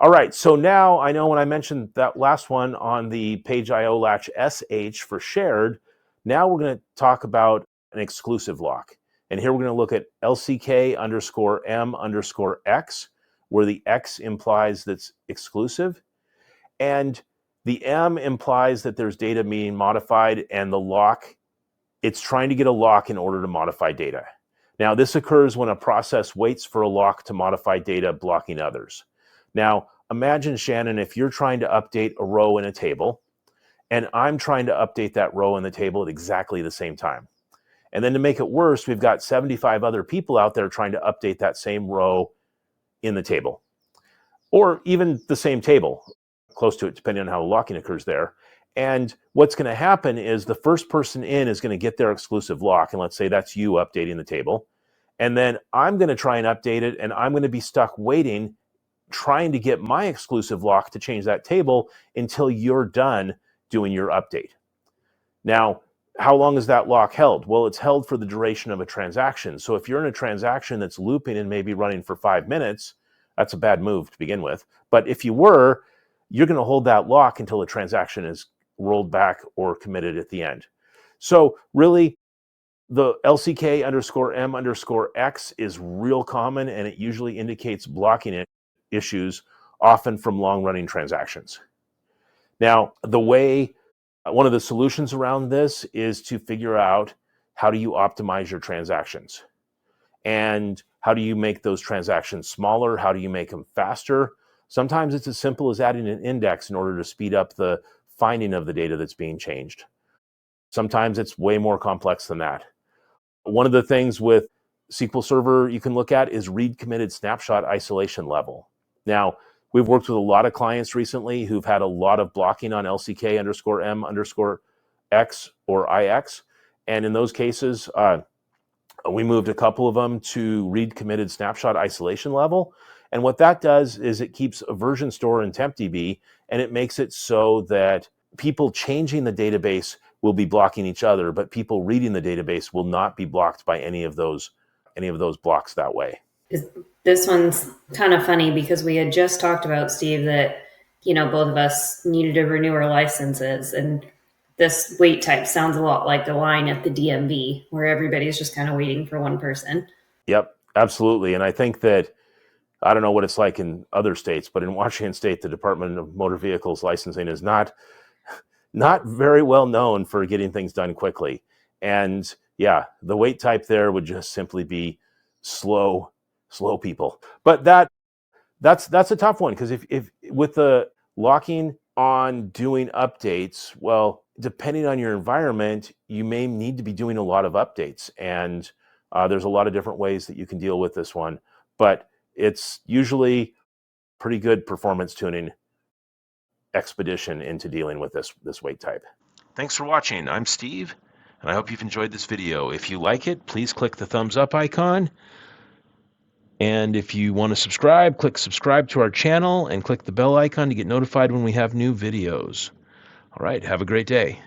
All right, so now I know when I mentioned that last one on the page IO latch SH for shared, now we're going to talk about an exclusive lock. And here we're going to look at LCK underscore M underscore X, where the X implies that's exclusive. And the M implies that there's data being modified, and the lock, it's trying to get a lock in order to modify data. Now, this occurs when a process waits for a lock to modify data, blocking others. Now, imagine, Shannon, if you're trying to update a row in a table, and I'm trying to update that row in the table at exactly the same time. And then to make it worse, we've got 75 other people out there trying to update that same row in the table, or even the same table, close to it, depending on how the locking occurs there. And what's going to happen is the first person in is going to get their exclusive lock, and let's say that's you updating the table. And then I'm going to try and update it, and I'm going to be stuck waiting, trying to get my exclusive lock to change that table until you're done doing your update. Now, how long is that lock held? Well, it's held for the duration of a transaction. So if you're in a transaction that's looping and maybe running for 5 minutes, that's a bad move to begin with. But if you were, you're going to hold that lock until the transaction is rolled back or committed at the end. So really, the LCK underscore M underscore X is real common, and it usually indicates blocking issues, often from long-running transactions. Now, one of the solutions around this is to figure out how do you optimize your transactions, and how do you make those transactions smaller? How do you make them faster? Sometimes it's as simple as adding an index in order to speed up the finding of the data that's being changed. Sometimes it's way more complex than that. One of the things with SQL Server you can look at is read committed snapshot isolation level. Now, we've worked with a lot of clients recently who've had a lot of blocking on LCK underscore M underscore X or IX. And in those cases, we moved a couple of them to read committed snapshot isolation level. And what that does is it keeps a version store in tempdb, and it makes it so that people changing the database will be blocking each other, but people reading the database will not be blocked by any of those blocks that way. This one's kind of funny because we had just talked about, Steve, that, both of us needed to renew our licenses, and this wait type sounds a lot like the line at the DMV where everybody's just kind of waiting for one person. Yep, absolutely. And I think that, I don't know what it's like in other states, but in Washington State, the Department of Motor Vehicles licensing is not very well known for getting things done quickly. And yeah, the wait type there would just simply be slow people. But that's a tough one, because if with the locking on doing updates, well, depending on your environment, you may need to be doing a lot of updates, and there's a lot of different ways that you can deal with this one, but it's usually pretty good performance tuning expedition into dealing with this wait type. Thanks for watching. I'm Steve, and I hope you've enjoyed this video. If you like it, please click the thumbs up icon. And if you want to subscribe, click subscribe to our channel and click the bell icon to get notified when we have new videos. All right, have a great day.